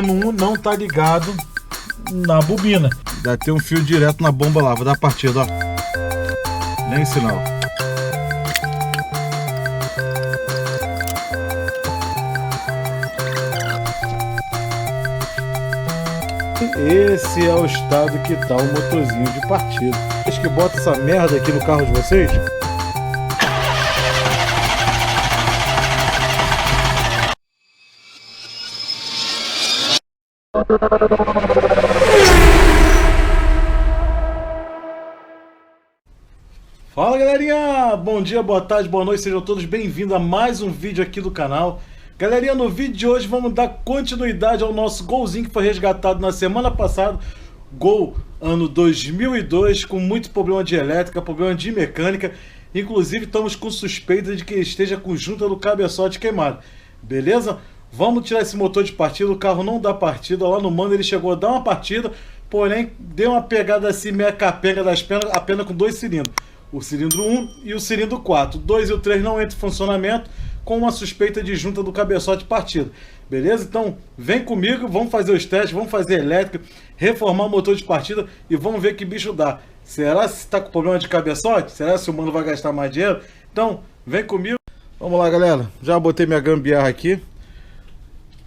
Um não tá ligado na bobina. Dá ter um fio direto na bomba lá. Vou dar partida, ó. Nem sinal. Esse é o estado que tá o motorzinho de partida. Vocês que botam essa merda aqui no carro de vocês? Fala galerinha, bom dia, boa tarde, boa noite, sejam todos bem-vindos a mais um vídeo aqui do canal. Galerinha, no vídeo de hoje vamos dar continuidade ao nosso golzinho que foi resgatado na semana passada. Gol ano 2002, com muito problema de elétrica, problema de mecânica. Inclusive estamos com suspeita de que esteja com junta do cabeçote queimado. Beleza? Vamos tirar esse motor de partida, o carro não dá partida. Lá no mando ele chegou a dar uma partida, porém deu uma pegada assim meia capenga das pernas, apenas com dois cilindros. O cilindro 1 e o cilindro 4. 2 e o 3 não entram em funcionamento, com uma suspeita de junta do cabeçote partido. Beleza? Então vem comigo, vamos fazer os testes, vamos fazer elétrica, reformar o motor de partida e vamos ver que bicho dá. Será se está com problema de cabeçote? Será se o mano vai gastar mais dinheiro? Então vem comigo. Vamos lá galera, já botei minha gambiarra aqui.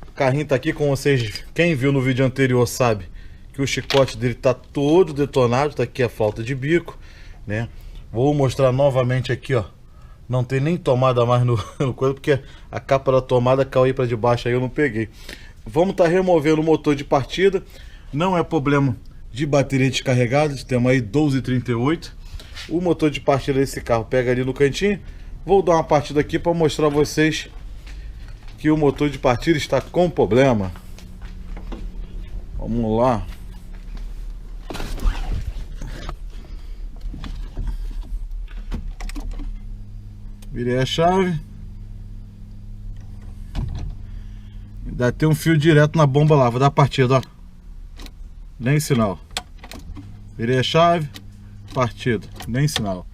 O carrinho tá aqui com vocês. Quem viu no vídeo anterior sabe que o chicote dele tá todo detonado. Tá aqui a falta de bico, né? Vou mostrar novamente aqui, ó. Não tem nem tomada mais no coisa, porque a capa da tomada caiu aí para debaixo, aí eu não peguei. Vamos estar removendo o motor de partida. Não é problema de bateria descarregada. Temos aí 1238. O motor de partida desse carro pega ali no cantinho. Vou dar uma partida aqui para mostrar a vocês que o motor de partida está com problema. Vamos lá. Virei a chave. Dá até um fio direto na bomba lá. Vou dar a partida, ó. Nem sinal. Virei a chave. Partida. Nem sinal.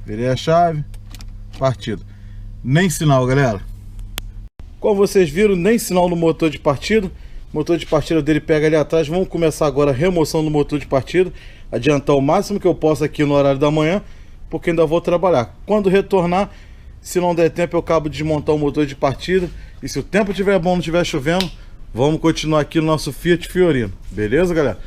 Virei a chave. Partida. Nem sinal, galera. Como vocês viram, nem sinal no motor de partida. O motor de partida dele pega ali atrás. Vamos começar agora a remoção do motor de partida. Adiantar o máximo que eu posso aqui no horário da manhã, porque ainda vou trabalhar. Quando retornar, se não der tempo, eu acabo de desmontar o motor de partida. E se o tempo estiver bom, não estiver chovendo, vamos continuar aqui no nosso Fiat Fiorino. Beleza, galera?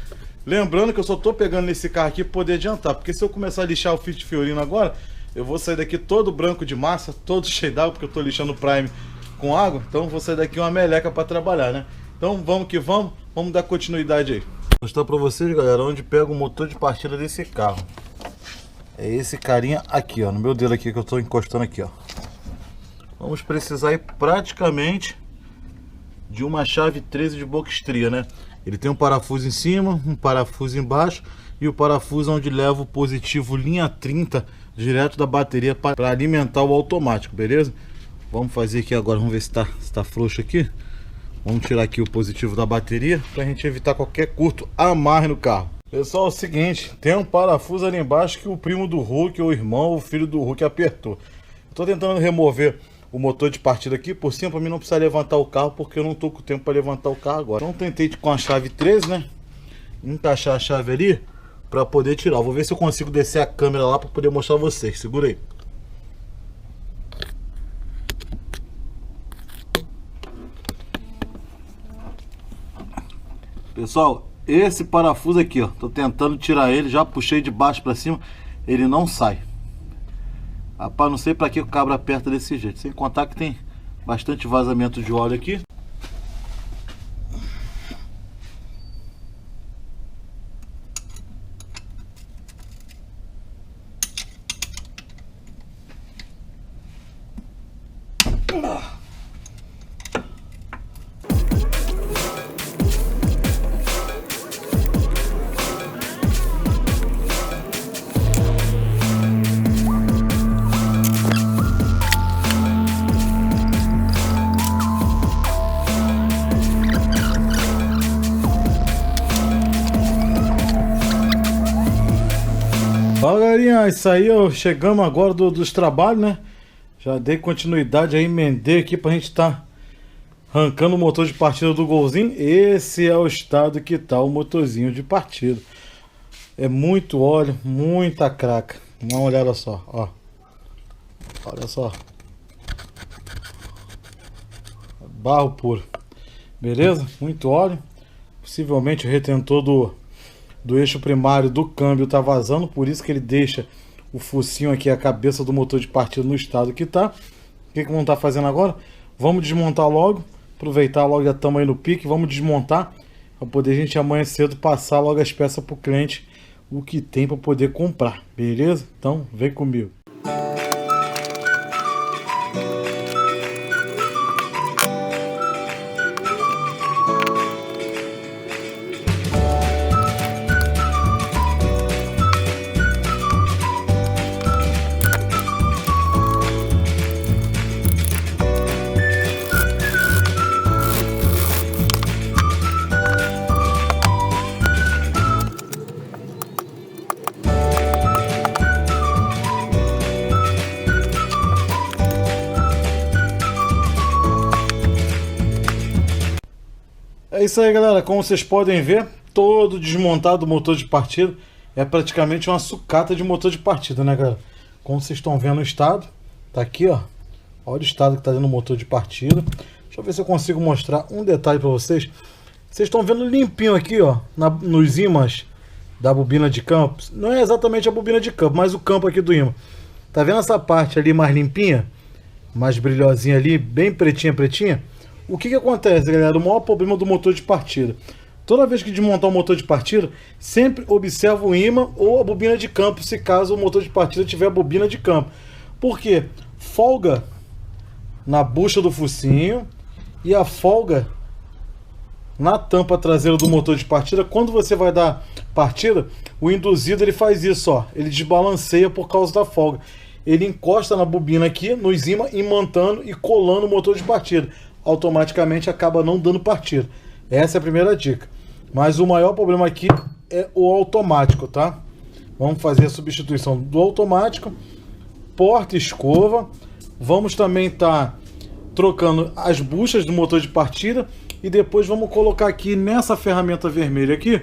Lembrando que eu só tô pegando nesse carro aqui para poder adiantar, porque se eu começar a lixar o Fiat Fiorino agora, eu vou sair daqui todo branco de massa, todo cheio d'água, porque eu tô lixando o Prime com água. Então vou sair daqui uma meleca para trabalhar, né? Então vamos que vamos dar continuidade aí. Vou mostrar para vocês, galera, onde pega o motor de partida desse carro. É esse carinha aqui, ó, no meu dedo aqui que eu tô encostando aqui, ó. Vamos precisar aí praticamente de uma chave 13 de boca estria, né? Ele tem um parafuso em cima, um parafuso embaixo e o parafuso onde leva o positivo linha 30 direto da bateria para alimentar o automático, beleza? Vamos fazer aqui agora, vamos ver se tá frouxo aqui. Vamos tirar aqui o positivo da bateria pra gente evitar qualquer curto amarre no carro. Pessoal, é o seguinte, tem um parafuso ali embaixo que o primo do Hulk, ou o irmão, ou o filho do Hulk apertou. Estou tentando remover o motor de partida aqui por cima, para mim não precisar levantar o carro, porque eu não estou com tempo para levantar o carro agora. Então tentei com a chave 13, né, encaixar a chave ali para poder tirar. Vou ver se eu consigo descer a câmera lá para poder mostrar a vocês. Segura aí. Pessoal, esse parafuso aqui, ó, tô tentando tirar ele, já puxei de baixo para cima, ele não sai. Rapaz, não sei para que o cabo aperta desse jeito, sem contar que tem bastante vazamento de óleo aqui. Fala galerinha, isso aí, ó, chegamos agora dos trabalhos, né? Já dei continuidade aí, emendei aqui pra gente tá Arrancando o motor de partida do Golzinho. Esse é o estado que tá o motorzinho de partida. É muito óleo, muita craca. Dá uma olhada só, ó. Olha só. Barro puro. Beleza? Muito óleo. Possivelmente o retentor do eixo primário do câmbio tá vazando. Por isso que ele deixa o focinho aqui, a cabeça do motor de partida no estado que tá. O que vamos estar fazendo agora? Vamos desmontar logo. Aproveitar logo, já estamos aí no pique. Vamos desmontar para poder a gente amanhã cedo passar logo as peças para o cliente, o que tem para poder comprar. Beleza? Então vem comigo. É isso aí, galera. Como vocês podem ver, todo desmontado o motor de partida. É praticamente uma sucata de motor de partida, né, galera? Como vocês estão vendo o estado, tá aqui, ó. Olha o estado que tá dando o motor de partida. Deixa eu ver se eu consigo mostrar um detalhe para vocês. Vocês estão vendo limpinho aqui, ó, nos ímãs da bobina de campo. Não é exatamente a bobina de campo, mas o campo aqui do ímã. Tá vendo essa parte ali mais limpinha? Mais brilhosinha ali, bem pretinha, pretinha? O que acontece, galera? O maior problema do motor de partida. Toda vez que desmontar o motor de partida, sempre observa o ímã ou a bobina de campo, se caso o motor de partida tiver a bobina de campo. Por quê? Folga na bucha do focinho e a folga na tampa traseira do motor de partida. Quando você vai dar partida, o induzido ele faz isso, ó. Ele desbalanceia por causa da folga. Ele encosta na bobina aqui, nos ímã, imantando e colando o motor de partida. Automaticamente acaba não dando partida. Essa é a primeira dica. Mas o maior problema aqui é o automático, tá? Vamos fazer a substituição do automático, porta escova. Vamos também estar trocando as buchas do motor de partida e depois vamos colocar aqui nessa ferramenta vermelha aqui,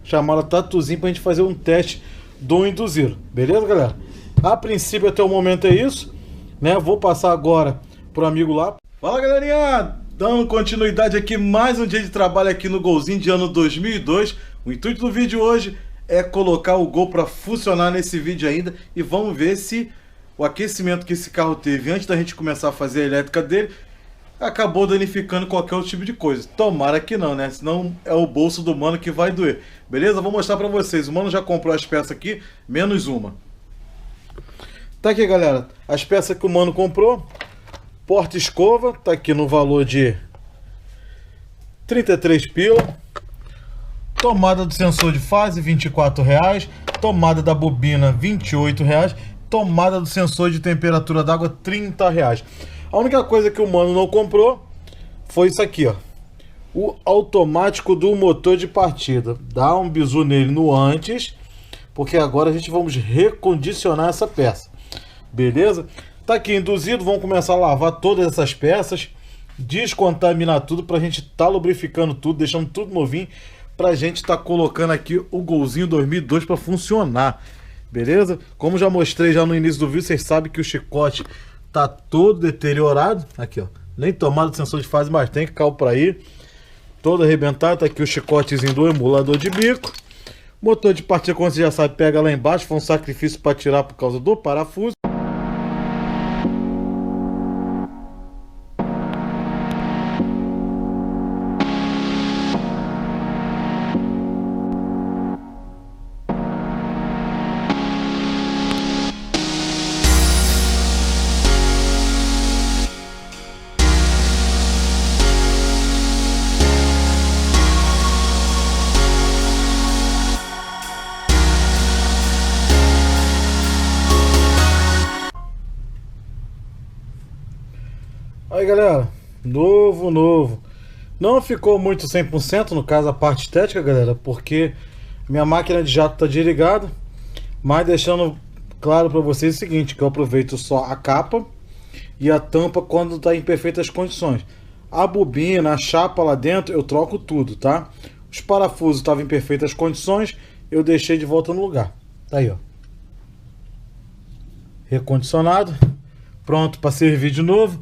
chamada tatuzinho, para a gente fazer um teste do induzido. Beleza, galera? A princípio até o momento é isso, né? Vou passar agora pro amigo lá. Fala, galerinha! Dando continuidade aqui, mais um dia de trabalho aqui no Golzinho de ano 2002. O intuito do vídeo hoje é colocar o Gol para funcionar nesse vídeo ainda. E vamos ver se o aquecimento que esse carro teve antes da gente começar a fazer a elétrica dele acabou danificando qualquer outro tipo de coisa. Tomara que não, né? Senão é o bolso do mano que vai doer. Beleza? Vou mostrar para vocês. O mano já comprou as peças aqui, menos uma. Tá aqui, galera, as peças que o mano comprou. Porta escova, tá aqui no valor de 33 pila. Tomada do sensor de fase, R$24. Tomada da bobina, R$28. Tomada do sensor de temperatura d'água, R$30. A única coisa que o mano não comprou foi isso aqui, ó. O automático do motor de partida. Dá um bizu nele no antes, porque agora a gente vamos recondicionar essa peça. Beleza? Tá aqui induzido, vamos começar a lavar todas essas peças, descontaminar tudo pra gente tá lubrificando tudo, deixando tudo novinho, pra gente tá colocando aqui o Golzinho 2002 para funcionar. Beleza? Como já mostrei já no início do vídeo, vocês sabem que o chicote tá todo deteriorado. Aqui, ó, nem tomada de sensor de fase, mas tem que carro para ir. Todo arrebentado, tá aqui o chicotezinho do emulador de bico. Motor de partida, como você já sabe, pega lá embaixo, foi um sacrifício para tirar por causa do parafuso. Aí, galera, novo. Não ficou muito 100%, no caso a parte estética, galera, porque minha máquina de jato tá desligada, mas deixando claro para vocês o seguinte, que eu aproveito só a capa e a tampa quando tá em perfeitas condições. A bobina, a chapa lá dentro, eu troco tudo, tá? Os parafusos estavam em perfeitas condições, eu deixei de volta no lugar. Tá aí, ó. Recondicionado, pronto para servir de novo.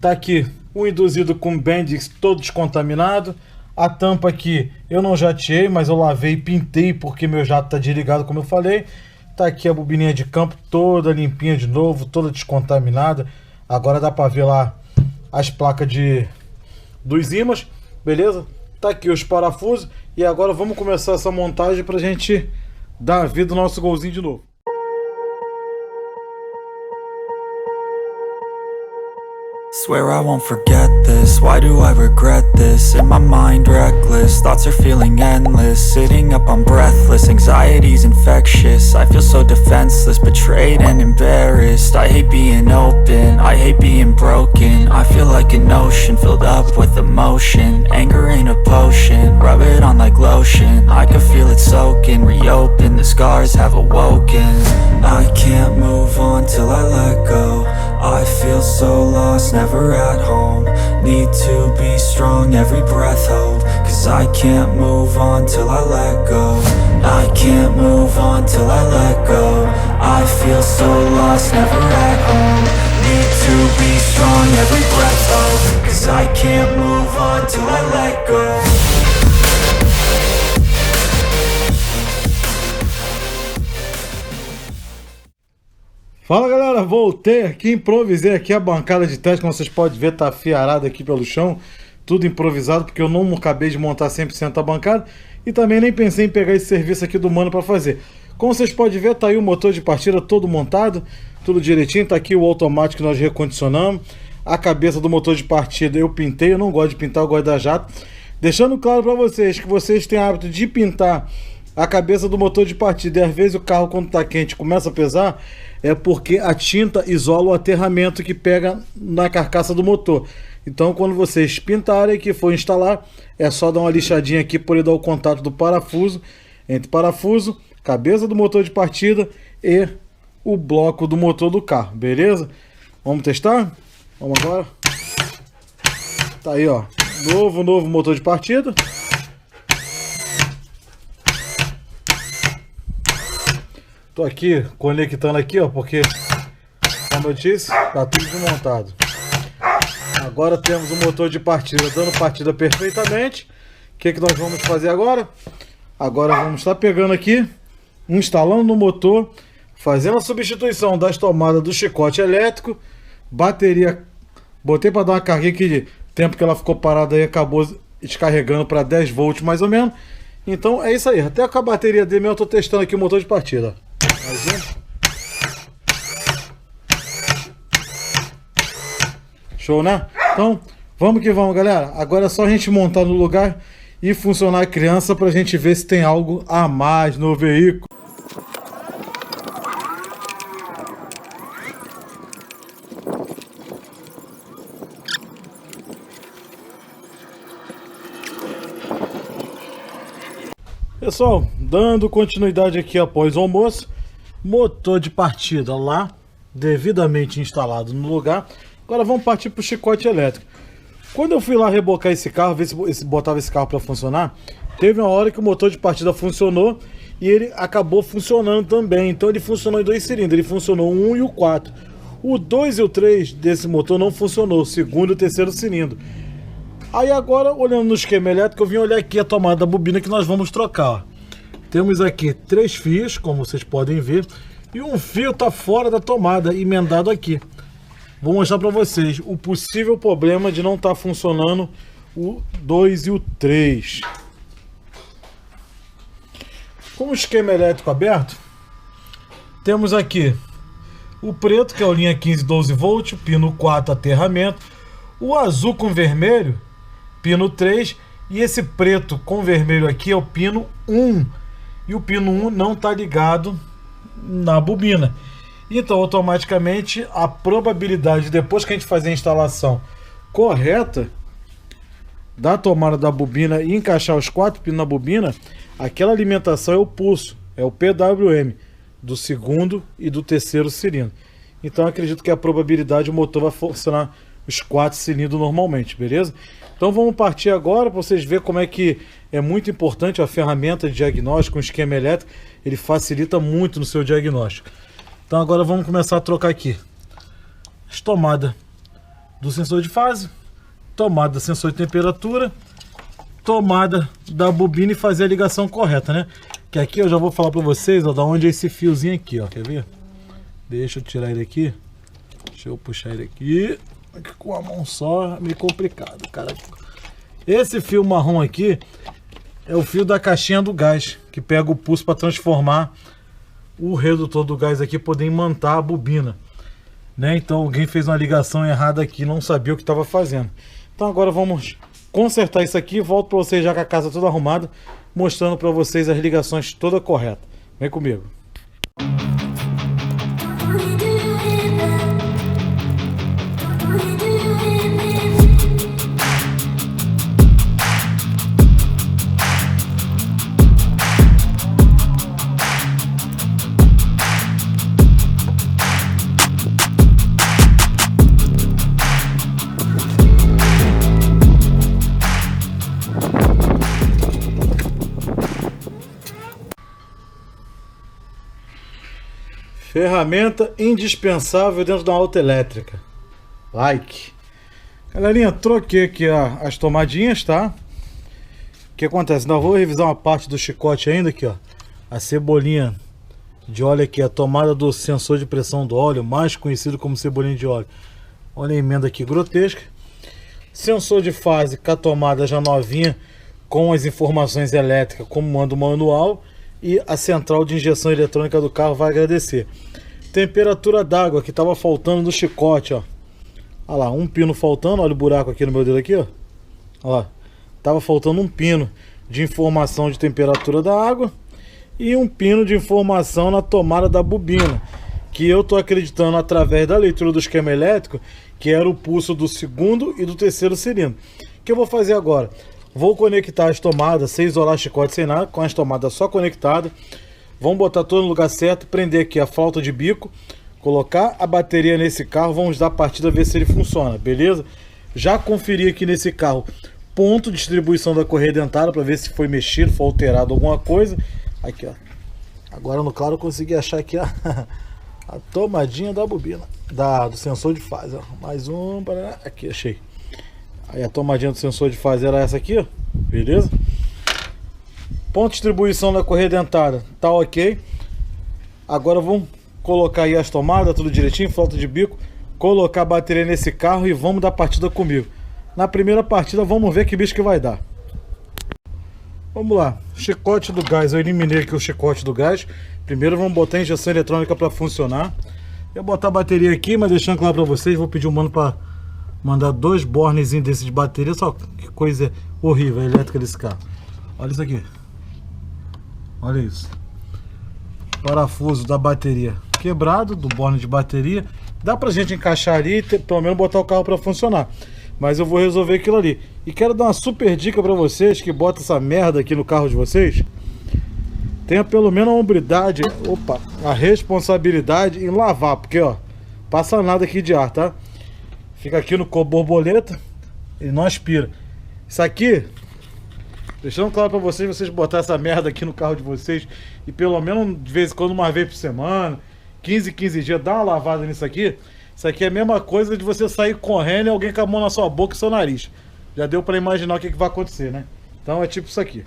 Tá aqui o induzido com Bendix todo descontaminado. A tampa aqui eu não jateei, mas eu lavei e pintei porque meu jato tá desligado, como eu falei. Tá aqui a bobininha de campo toda limpinha de novo, toda descontaminada. Agora dá para ver lá as placas dos ímãs, beleza? Tá aqui os parafusos e agora vamos começar essa montagem pra gente dar vida ao nosso golzinho de novo. Swear I won't forget this, why do I regret this? In my mind reckless, thoughts are feeling endless. Sitting up I'm breathless, anxiety's infectious. I feel so defenseless, betrayed and embarrassed. I hate being open, I hate being broken. I feel like an ocean filled up with emotion. Anger ain't a potion, rub it on like lotion. I can feel it soaking, reopen, the scars have awoken. I can't move on till I let go. I feel so lost, never at home. Need to be strong, every breath hold. Cause I can't move on till I let go. I can't move on till I let go. I feel so lost, never at home. Need to be strong, every breath hold. Cause I can't move on till I let go. Fala galera, voltei aqui, improvisei aqui a bancada de teste, como vocês podem ver, tá afiarada aqui pelo chão, tudo improvisado, porque eu não acabei de montar 100% a bancada, e também nem pensei em pegar esse serviço aqui do mano para fazer. Como vocês podem ver, tá aí o motor de partida todo montado, tudo direitinho, tá aqui o automático que nós recondicionamos, a cabeça do motor de partida eu pintei, eu não gosto de pintar, eu gosto da jato, deixando claro para vocês que vocês têm hábito de pintar a cabeça do motor de partida, e às vezes o carro quando tá quente começa a pesar, é porque a tinta isola o aterramento que pega na carcaça do motor. Então quando vocês pintarem que for instalar, é só dar uma lixadinha aqui por ele dar o contato do parafuso, entre parafuso, cabeça do motor de partida e o bloco do motor do carro, beleza? Vamos testar? Vamos agora. Tá aí, ó, novo motor de partida. Tô aqui conectando aqui, ó, porque como eu disse, tá tudo desmontado. Agora temos o motor de partida dando partida perfeitamente. O que nós vamos fazer agora? Agora vamos estar pegando aqui, instalando no motor, fazendo a substituição das tomadas do chicote elétrico, bateria, botei para dar uma carga que tempo que ela ficou parada aí acabou descarregando para 10 volts mais ou menos. Então é isso aí, até com a bateria dele eu tô testando aqui o motor de partida. Show, né? Então, vamos que vamos, galera. Agora é só a gente montar no lugar e funcionar a criança pra gente ver se tem algo a mais no veículo. Pessoal, dando continuidade aqui após o almoço, motor de partida lá, devidamente instalado no lugar. Agora vamos partir para o chicote elétrico. Quando eu fui lá rebocar esse carro, ver se botava esse carro para funcionar, teve uma hora que o motor de partida funcionou e ele acabou funcionando também. Então ele funcionou em 2 cilindros, ele funcionou o 1 e o 4. O 2 e o 3 desse motor não funcionou, o segundo e o terceiro cilindro. Aí agora, olhando no esquema elétrico, eu vim olhar aqui a tomada da bobina que nós vamos trocar, ó. Temos aqui 3 fios, como vocês podem ver, e um fio está fora da tomada, emendado aqui. Vou mostrar para vocês o possível problema de não estar funcionando o 2 e o 3. Com o esquema elétrico aberto, temos aqui o preto, que é o linha 15 12 volt, pino 4 aterramento, o azul com vermelho, pino 3, e esse preto com vermelho aqui é o pino 1. E o pino 1 não está ligado na bobina. Então, automaticamente, a probabilidade, depois que a gente fazer a instalação correta da tomada da bobina e encaixar os 4 pinos na bobina, aquela alimentação é o pulso, é o PWM, do segundo e do terceiro cilindro. Então, acredito que a probabilidade o motor vai funcionar os 4 cilindros normalmente, beleza? Então vamos partir agora para vocês verem como é que é muito importante a ferramenta de diagnóstico, um esquema elétrico, ele facilita muito no seu diagnóstico. Então agora vamos começar a trocar aqui as tomadas do sensor de fase, tomada do sensor de temperatura, tomada da bobina e fazer a ligação correta, né? Que aqui eu já vou falar para vocês, ó, da onde é esse fiozinho aqui, ó, quer ver? Deixa eu tirar ele aqui, deixa eu puxar ele aqui com a mão só, meio complicado, cara. Esse fio marrom aqui é o fio da caixinha do gás, que pega o pulso para transformar o redutor do gás aqui, poder imantar a bobina, né? Então alguém fez uma ligação errada aqui, não sabia o que estava fazendo. Então agora vamos consertar isso aqui, volto para vocês já com a casa toda arrumada, mostrando para vocês as ligações toda correta. Vem comigo. Ferramenta indispensável dentro da auto elétrica. Like. Galerinha, troquei aqui as tomadinhas, tá? O que acontece? Ainda vou revisar uma parte do chicote ainda aqui, ó. A cebolinha de óleo aqui, a tomada do sensor de pressão do óleo, mais conhecido como cebolinha de óleo. Olha a emenda aqui grotesca. Sensor de fase com a tomada já novinha, com as informações elétricas, como manda o manual. E a central de injeção eletrônica do carro vai agradecer. Temperatura d'água que estava faltando no chicote, ó. Olha lá, um pino faltando, olha o buraco aqui no meu dedo aqui, ó. Olha lá, tava faltando um pino de informação de temperatura da água e um pino de informação na tomada da bobina, que eu tô acreditando através da leitura do esquema elétrico que era o pulso do segundo e do terceiro cilindro. O que eu vou fazer agora? Vou conectar as tomadas, sem isolar chicote, sem nada, com as tomadas só conectadas. Vamos botar tudo no lugar certo, prender aqui a flauta de bico, colocar a bateria nesse carro, vamos dar a partida, ver se ele funciona, beleza? Já conferi aqui nesse carro ponto de distribuição da correia dentada para ver se foi mexido, foi alterado alguma coisa. Aqui, ó. Agora no claro eu consegui achar aqui a tomadinha da bobina, do sensor de fase, ó. Mais um, aqui, achei. Aí a tomadinha do sensor de fase era essa aqui, ó. Beleza? Ponto de distribuição da correia dentada tá ok. Agora vamos colocar aí as tomadas, tudo direitinho, flauta de bico, colocar a bateria nesse carro e vamos dar partida comigo. Na primeira partida vamos ver que bicho que vai dar. Vamos lá, chicote do gás, eu eliminei aqui o chicote do gás. Primeiro vamos botar a injeção eletrônica para funcionar. Eu vou botar a bateria aqui, mas deixando claro para vocês, vou pedir um mano para mandar 2 bornezinhos desses de bateria. Só que coisa horrível a elétrica desse carro. Olha isso aqui. Olha isso. Parafuso da bateria quebrado, do borne de bateria. Dá pra gente encaixar ali e pelo menos botar o carro para funcionar. Mas eu vou resolver aquilo ali. E quero dar uma super dica para vocês que botam essa merda aqui no carro de vocês. Tenha pelo menos a hombridade, a responsabilidade em lavar. Porque, ó, passa nada aqui de ar, tá? Fica aqui no borboleta e não aspira. Isso aqui, deixando claro pra vocês botar essa merda aqui no carro de vocês e pelo menos de vez em quando, uma vez por semana, 15 dias, dá uma lavada nisso aqui. Isso aqui é a mesma coisa de você sair correndo e alguém com a mão na sua boca e seu nariz. Já deu pra imaginar o que vai acontecer, né? Então é tipo isso aqui,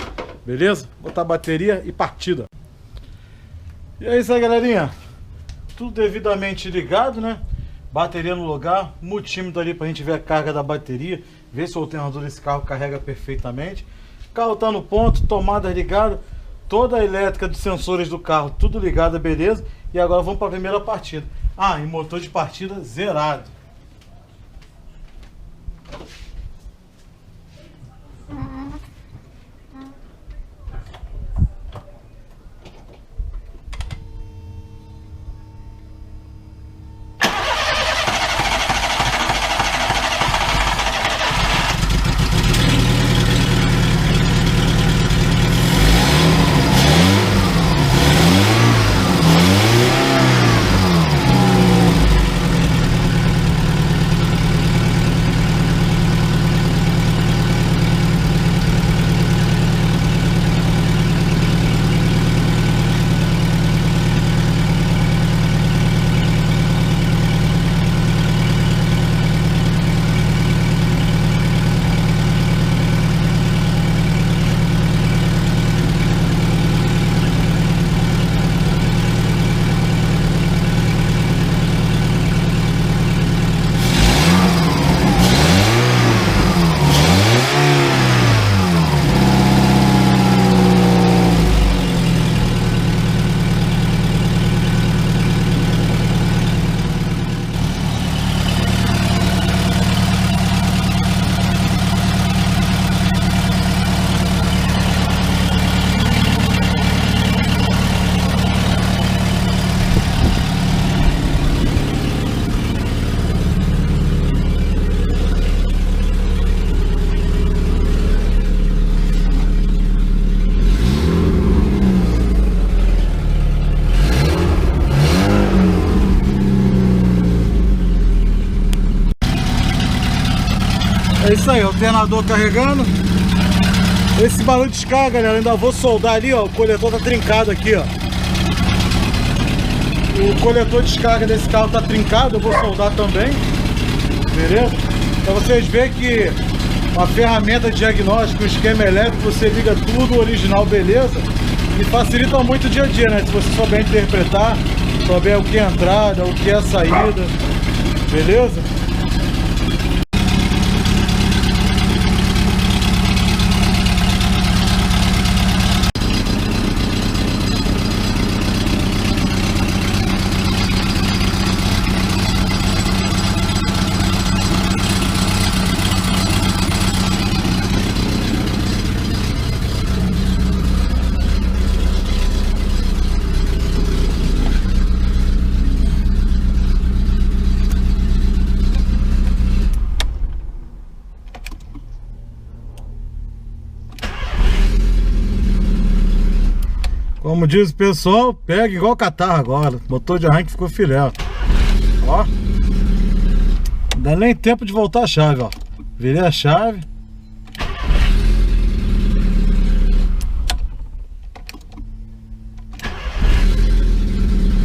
beleza? Botar a bateria e partida. E é isso aí, galerinha. Tudo devidamente ligado, né? Bateria no lugar, multímetro ali pra gente ver a carga da bateria, ver se o alternador desse carro carrega perfeitamente. O carro tá no ponto, tomada ligada, toda a elétrica dos sensores do carro, tudo ligado, beleza? E agora vamos para a primeira partida. E motor de partida zerado. É isso aí, alternador carregando. Esse barulho de descarga, galera, ainda vou soldar ali, ó. O coletor tá trincado aqui, ó. O coletor de descarga desse carro tá trincado, eu vou soldar também. Beleza? Pra vocês verem que uma ferramenta de diagnóstico, um esquema elétrico, você liga tudo original, beleza? E facilita muito o dia a dia, né? Se você souber interpretar, souber o que é entrada, o que é saída, beleza? Como diz o pessoal, pega igual catarro agora. Motor de arranque ficou filé, ó. Ó. Não dá nem tempo de voltar a chave, ó. Virei a chave.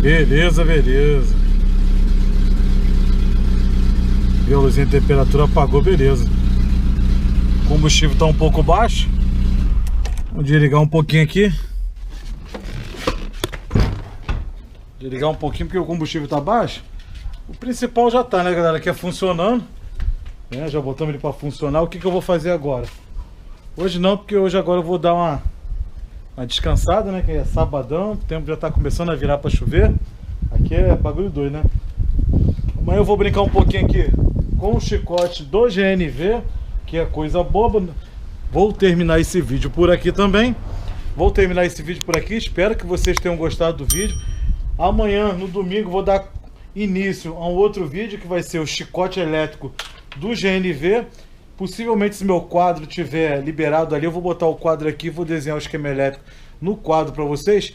Beleza, beleza. E a luzinha de temperatura apagou, beleza. O combustível tá um pouco baixo. Vamos desligar um pouquinho aqui. Desligar um pouquinho porque o combustível tá baixo. O principal já tá, né, galera, que é funcionando, né? Já botamos ele para funcionar. O que eu vou fazer agora? Hoje não, porque hoje agora eu vou dar uma descansada, né, que é sabadão, o tempo já tá começando a virar para chover. Aqui é bagulho doido, né? Amanhã eu vou brincar um pouquinho aqui com o chicote do GNV, que é coisa boba. Vou terminar esse vídeo por aqui também. Vou terminar esse vídeo por aqui. Espero que vocês tenham gostado do vídeo. Amanhã, no domingo, vou dar início a um outro vídeo que vai ser o chicote elétrico do GNV. Possivelmente, se meu quadro tiver liberado ali, eu vou botar o quadro aqui, vou desenhar o esquema elétrico no quadro para vocês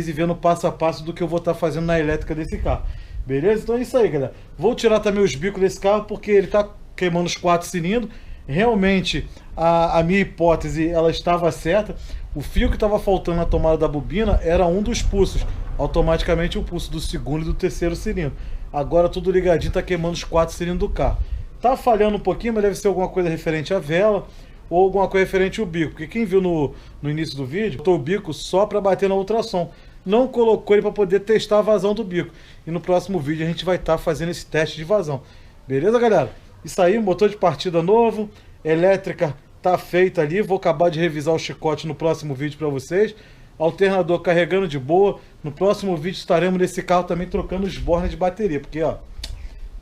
ir vendo passo a passo do que eu vou estar fazendo na elétrica desse carro. Beleza? Então é isso aí, galera. Vou tirar também os bicos desse carro porque ele está queimando os 4 cilindros. Realmente, a minha hipótese, ela estava certa. O fio que estava faltando na tomada da bobina era um dos pulsos. Automaticamente o pulso do segundo e do terceiro cilindro. Agora tudo ligadinho, tá queimando os 4 cilindros do carro. Tá falhando um pouquinho, mas deve ser alguma coisa referente à vela ou alguma coisa referente ao bico. Porque quem viu no início do vídeo, botou o bico só para bater na ultrassom. Não colocou ele para poder testar a vazão do bico. E no próximo vídeo a gente vai estar fazendo esse teste de vazão. Beleza, galera? Isso aí, motor de partida novo, elétrica tá feita ali. Vou acabar de revisar o chicote no próximo vídeo para vocês. Alternador carregando de boa. No próximo vídeo estaremos nesse carro também trocando os bornes de bateria, porque ó,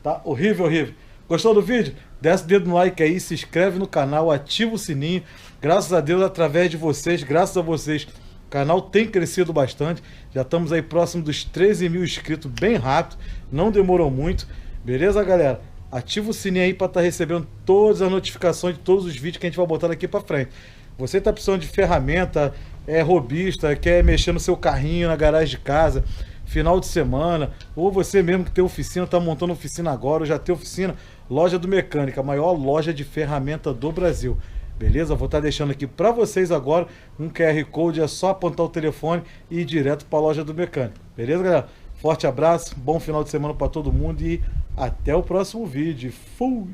tá horrível, horrível. Gostou do vídeo? Desce o dedo no like aí, se inscreve no canal, ativa o sininho. Graças a Deus, através de vocês, graças a vocês, o canal tem crescido bastante. Já estamos aí próximo dos 13 mil inscritos, bem rápido, não demorou muito. Beleza, galera? Ativa o sininho aí para estar recebendo todas as notificações de todos os vídeos que a gente vai botar daqui para frente. Você está precisando de ferramenta, é robista, quer mexer no seu carrinho na garagem de casa, final de semana, ou você mesmo que tem oficina, está montando oficina agora, ou já tem oficina, Loja do Mecânico, a maior loja de ferramenta do Brasil. Beleza? Vou estar deixando aqui para vocês agora um QR Code, é só apontar o telefone e ir direto para a Loja do Mecânico. Beleza, galera? Forte abraço, bom final de semana para todo mundo e até o próximo vídeo. Fui!